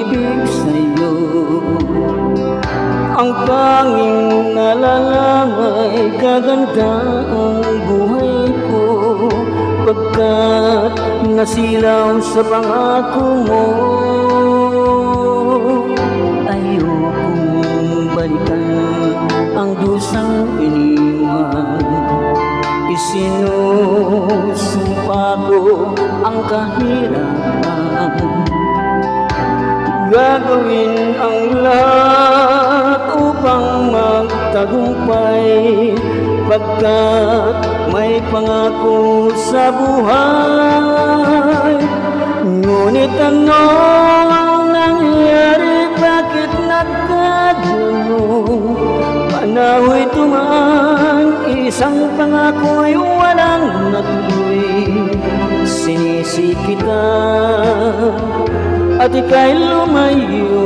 pag-ibig sa'yo. Ang tanging nalalamay kaganda ang buhay ko, pagkat nasilaw sa pangako mo. Ayokong balikan ang dusang iniwan, isinusumpa ko ang kahirapan. Gagawin ang lahat upang magtagumpay, pagkat may pangako sa buhay. Ngunit ano ang nangyari, bakit nagkagano'n? Panaho'y tumaan, isang pangko'y walang natuloy. Sinisi kita at ika'y lumayo,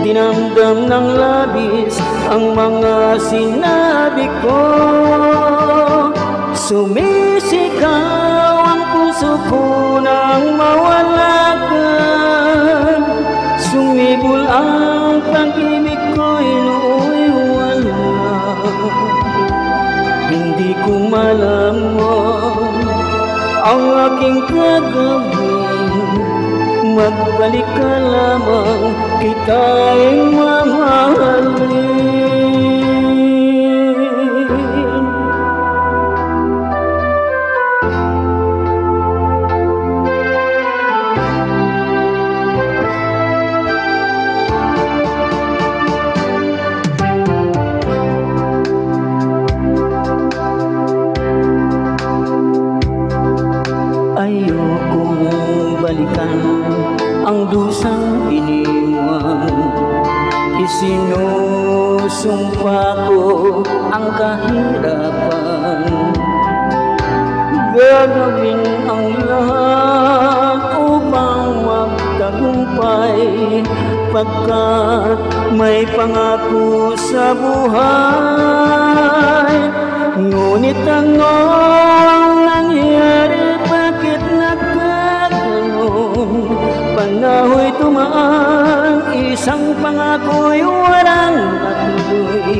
dinamdam ng labis ang mga sinabi ko. Sumisigaw ang puso ko nang mawala ka, sumibol ang pag-ibig ko'y nooy wala. Hindi ko malaman ang aking gagawin, magbalik ka lamang, kita'y mamahalin. Ayokong balikan ang dusang iniwan, isinusumpa ko ang kahirapan. Gagawin ang lahat upang magtagumpay, pagkat may pangako sa buhay. Ngunit ano ang nangyari, bakit nagkagano'n? Panaho'y tumaan, isang pangko'y walang natuloy.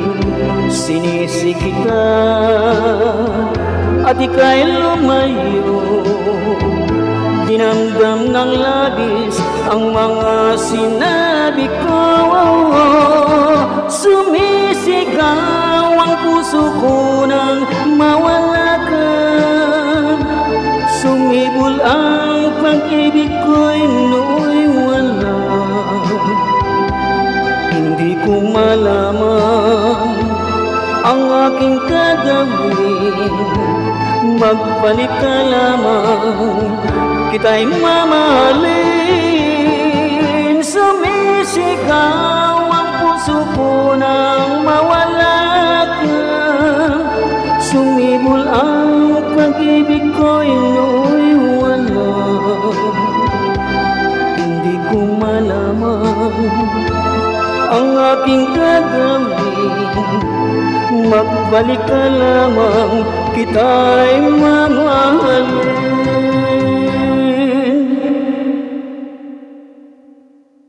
Sinisi kita at ika'y lumayo, dinamdam ng labis ang mga sinabi ko. Sumisigaw ang puso ko nang mawala ka, sumibol ang pag-ibig ko'y nooy wala. Hindi ko malaman ang aking gagawin, magbalik ka lamang, kita'y mamahalin. Sumisigaw ang puso ko nang mawala ka, sumibol ang pag-ibig ko'y nooy wala. Hindi ko malaman ang aking gagawin, magbalik ka lamang, kita'y mamahalin.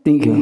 Thank you.